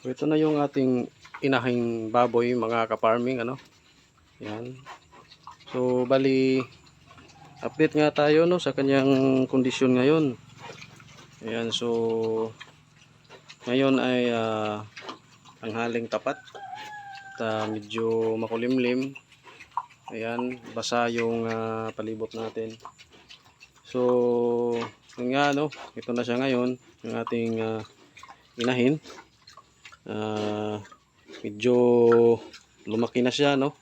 So, ito na yung ating inahing baboy mga ka-farming ano. Yan. So bali update nga tayo no sa kanyang kondisyon ngayon. Ayan, so ngayon ay tanghaling tapat at medyo makulimlim. Ayan, basa yung palibot natin. So yun nga no, ito na siya ngayon yung ating inahin. Medyo lumaki na siya no,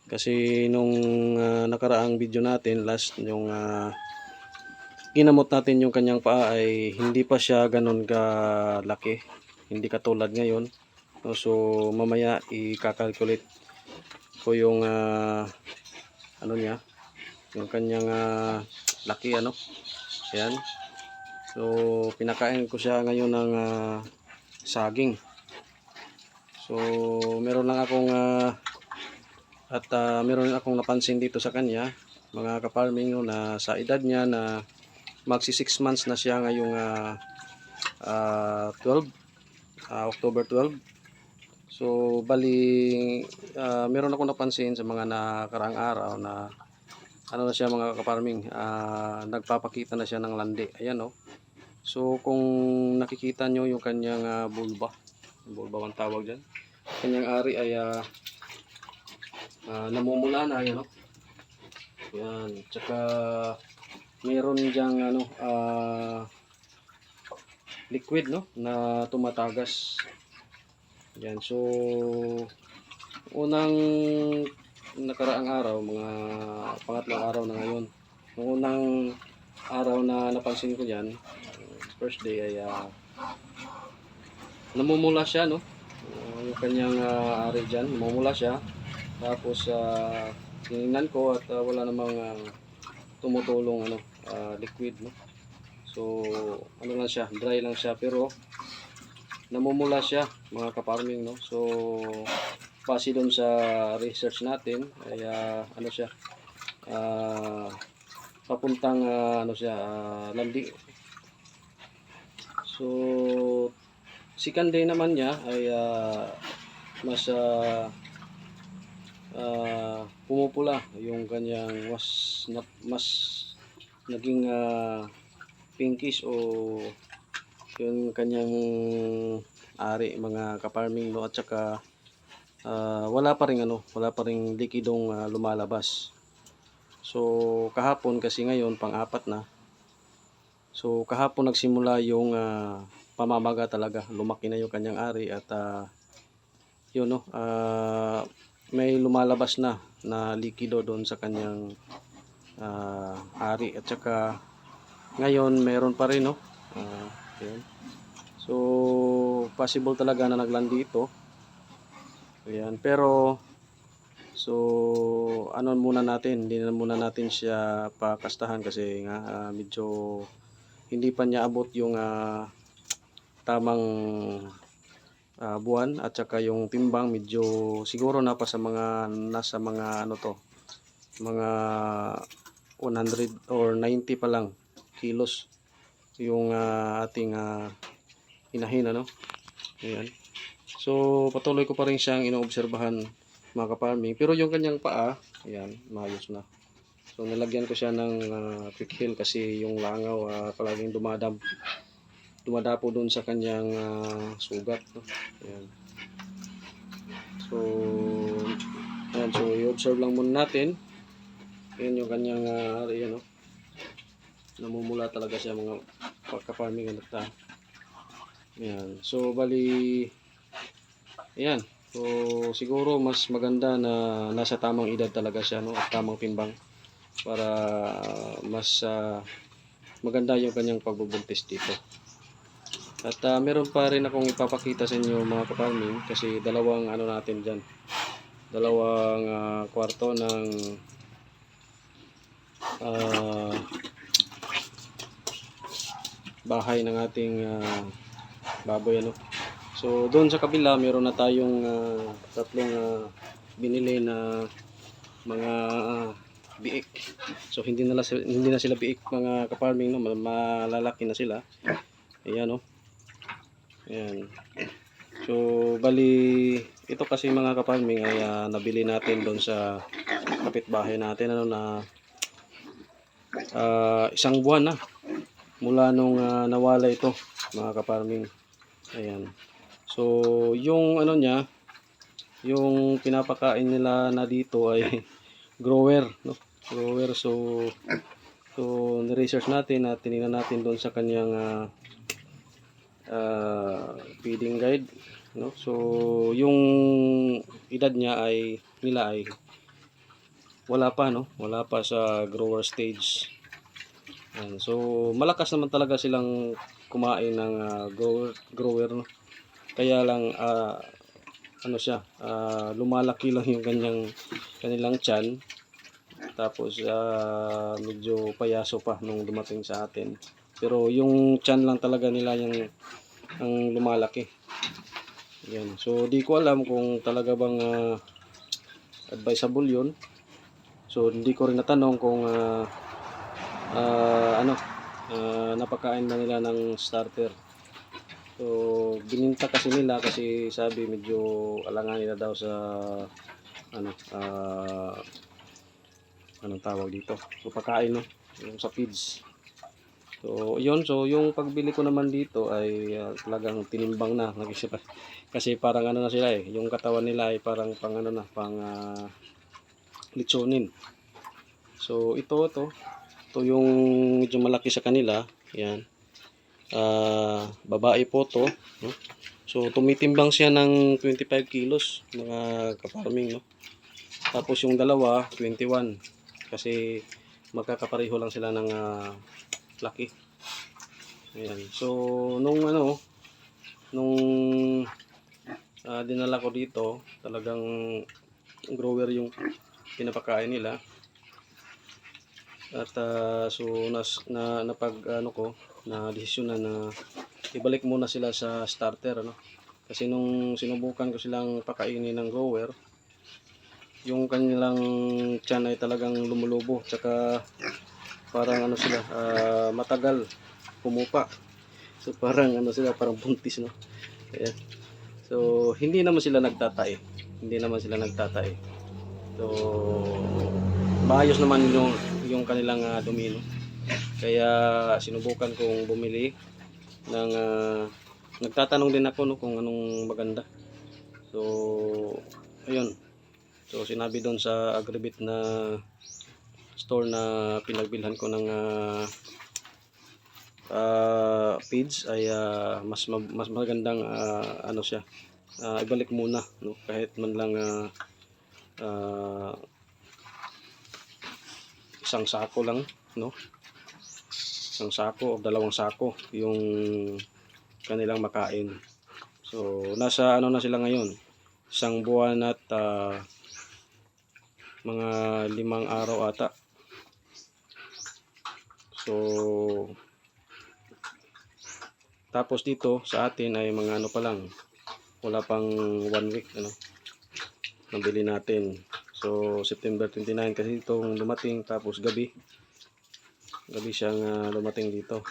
kasi nung nakaraang video natin last, yung ginamot natin yung kanyang paa ay hindi pa siya ganun kalaki, hindi katulad ngayon. So mamaya i-calculate ko yung ano niya, yung kanyang laki ano. Ayan, so pinakain ko siya ngayon ng saging. So meron lang akong meron akong napansin dito sa kanya mga ka-farming no, na sa edad niya na magsi 6 months na siya ngayong 12 October 12. So bali meron akong napansin sa mga nakaraang araw na ano na siya mga ka-farming, nagpapakita na siya ng landi. Ayan no. So kung nakikita nyo yung kanyang bulba ang tawag dyan, kanyang ari ay namumula na. Ayan no. Yan, tsaka meron diyang ano liquid no na tumatagas. Yan, so unang nakaraang araw, mga pangatlong araw na ngayon. Nung unang araw na napansin ko yan, first day ay namumula siya no. Yung kanyang ari dyan, namumula siya. Tapos tinignan ko at wala namang tumutulong ano, liquid no. So ano lang siya, dry lang siya, pero namumula siya mga ka-farming no. So base doon sa research natin ay ano siya, papuntang ano siya, landi. So second day naman niya ay mas pumupula yung kanyang mas naging pinkish o yung kanyang ari mga ka-farming no. At saka wala pa ring likidong lumalabas. So kahapon, kasi ngayon pang-apat na, so kahapon nagsimula yung pamamaga talaga, lumaki na yung kanyang ari at yun no, may lumalabas na likido doon sa kanyang ari. At saka ngayon meron pa rin no. Yun. So possible talaga na naglandi ito. Ayan, pero so ano muna natin, hindi na muna natin siya pakastahan kasi nga medyo hindi pa niya abot yung tamang buwan. At saka yung timbang medyo siguro nasa mga ano to, mga 100 or 90 pa lang kilos yung ating inahin ano. Ayan, so patuloy ko pa rin siyang inoobserbahan mga ka-farming, pero yung kanyang paa ayan, maayos na. So nilagyan ko siya ng quick heal kasi yung langaw palaging dumadapo doon sa kanyang sugat no? Ayan. So ayan, so i-observe lang muna natin. Ayan yung kanyang ayan no, namumula talaga siya mga ka-farming ano ta. Ayan, so bali ayan, so siguro mas maganda na nasa tamang edad talaga siya no, at tamang timbang para mas maganda yung kanyang pagbubuntis dito. At meron pa rin akong ipapakita sa inyo mga ka-farming, kasi dalawang ano natin dyan, dalawang kwarto ng bahay ng ating baboy ano. So doon sa kabila meron na tayong tatlong binili na mga biik. So hindi na sila biik mga ka-farming no, malalaki na sila. Ayan no. Ayan. So bali ito kasi mga kaparming ay nabili natin doon sa kapitbahay natin ano na isang buwan na mula nung nawala ito mga kaparming. Ayan. So yung ano niya, yung pinapakain nila na dito ay grower, no? Grower. So ni-research natin at tiningnan natin doon sa kanyang feeding guide, no? So yung edad niya ay wala pa, no? Wala pa sa grower stage. Ayan. So malakas naman talaga silang kumain ng grower, no? Kaya lang ano siya, lumalaki lang yung kanilang tiyan. Tapos medyo payaso pa nung dumating sa atin. Pero yung tiyan lang talaga nila yung ang lumalaki. Yan. So di ko alam kung talaga bang advisable yun. So hindi ko rin natanong kung napakain na nila ng starter. So bininta kasi nila kasi sabi medyo alangan nila daw sa anong tawag dito, so pagkain, no, yung sa feeds. So yun, so yung pagbili ko naman dito ay talagang tinimbang na kasi parang ano na sila yung katawan nila ay parang pang ano na, pang litsonin. So ito yung medyo malaki sa kanila. Yan, babae po to, no? So tumitimbang siya ng 25 kilos mga kaparming, no? Tapos yung dalawa 21 kasi magkakapareho lang sila ng laki. Ayan. So nung dinala ko dito, talagang grower yung pinapakain nila. At so na desisyonan na ibalik muna sila sa starter, ano? Kasi nung sinubukan ko silang pakainin ng grower, yung kanilang tiyan ay talagang lumulubo, tsaka parang sila, matagal pumupa. So parang parang buntis, no? Ayan. So hindi naman sila nagtatae. So maayos naman yung kanilang dumi, no? Kaya sinubukan kong bumili ng nagtatanong din ako, no, kung anong maganda. So ayun. So sinabi doon sa Agribit na store na pinagbilhan ko ng feeds ay mas magandang siya, ibalik muna, no, kahit man lang isang sako lang, no, isang sako o dalawang sako yung kanilang makain. So nasa na sila ngayon, isang buwan at mga 5 araw ata. So tapos dito sa atin ay mga pa lang, wala pang 1 week, nabili natin. So September 29 kasi itong dumating, tapos gabi siyang dumating dito.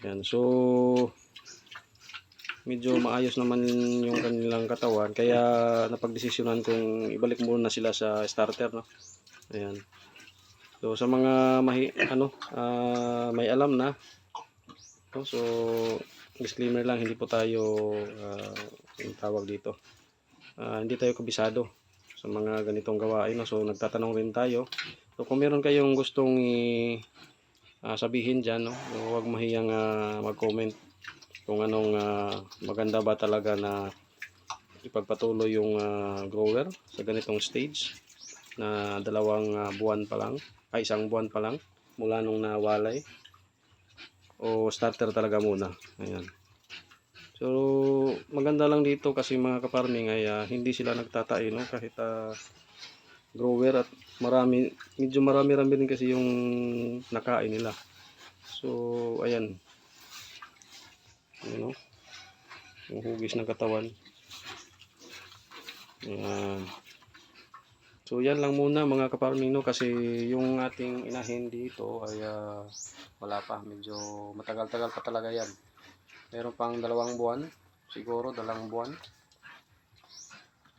Yan. So medyo maayos naman yung kanilang katawan, kaya napagdesisyonan kong ibalik muna sila sa starter, no. Ayan. So sa mga may alam na, no? So disclaimer lang, hindi po tayo yung tawag dito, hindi tayo kabisado sa mga ganitong gawain, no? So nagtatanong rin tayo. So kung meron kayong gustong sabihin dyan, no, huwag mahiyang mag-comment kung anong maganda ba talaga na ipagpatuloy yung grower sa ganitong stage na 2 buwan pa lang, ay 1 buwan pa lang mula nung nawalay, o starter talaga muna. Ayan. So maganda lang dito kasi mga kaparming ay hindi sila nagtatae, no, kahit grower, at medyo marami rin kasi yung nakain nila. So ayan, yung hugis ng katawan. Ayan. So yan lang muna mga kaparming, no, kasi yung ating inahin dito ay wala pa, medyo matagal-tagal pa talaga yan. Meron pang 2 buwan siguro 2 buwan.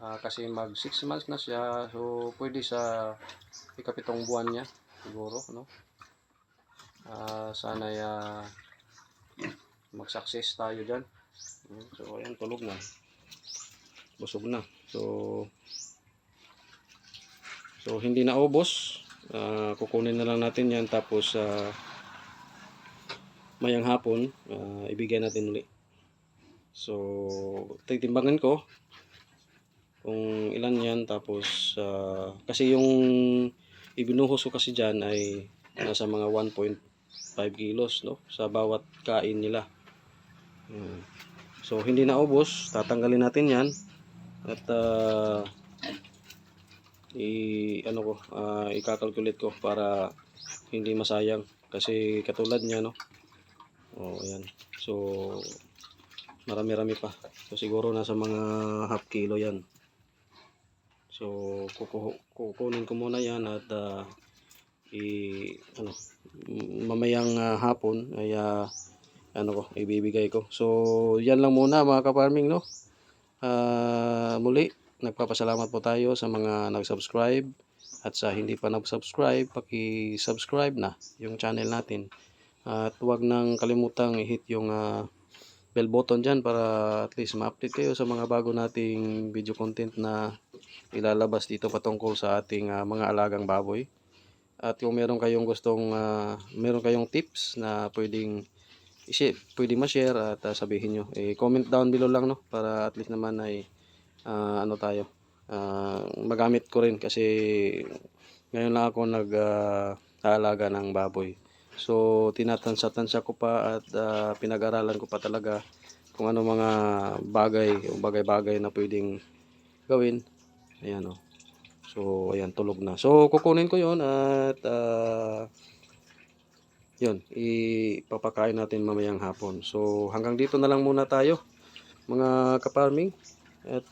Kasi mag 6 months na siya, so pwede sa ika-7 buwan niya siguro, no? Sana mag-success tayo dyan. So ayan, tulog na, busog na. So hindi na ubos. Kukunin na lang natin yan, tapos mayang hapon ibigay natin uli. So titimbangan ko kung ilan yan, tapos kasi yung ibinuhos ko kasi dyan ay nasa mga 1.5 kilos, no, sa bawat kain nila. So hindi na ubos, tatanggalin natin yan at i-calculate ko para hindi masayang, kasi katulad niya, no. Ayan. So marami-rami pa. So siguro nasa mga half kilo yan. So kukunin ko muna yan at mamayang hapon ay ibibigay ko. So yan lang muna mga ka-farming, no. Muli nagpapasalamat po tayo sa mga nag-subscribe, at sa hindi pa nag-subscribe, paki-subscribe na yung channel natin. At huwag nang kalimutang i-hit yung bell button dyan para at least ma-update kayo sa mga bago nating video content na ilalabas dito patungkol sa ating mga alagang baboy. At kung meron kayong meron kayong tips na pwede ma-share at sabihin nyo, comment down below lang, no, para at least naman ay tayo, magamit ko rin, kasi ngayon lang ako nag-aalaga ng baboy. So tinatansya ko pa at pinag-aralan ko pa talaga kung ano mga bagay-bagay na pwedeng gawin. Ayan, oh. So ayan, tulog na. So kukunin ko yon at yun, ipapakain natin mamayang hapon. So hanggang dito na lang muna tayo mga ka-farming. At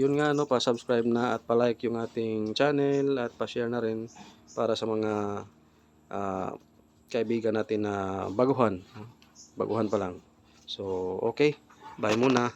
yun nga, no, pa-subscribe na at pa-like yung ating channel at pa-share na rin para sa mga kaibigan natin na baguhan pa lang. So okay, bye muna.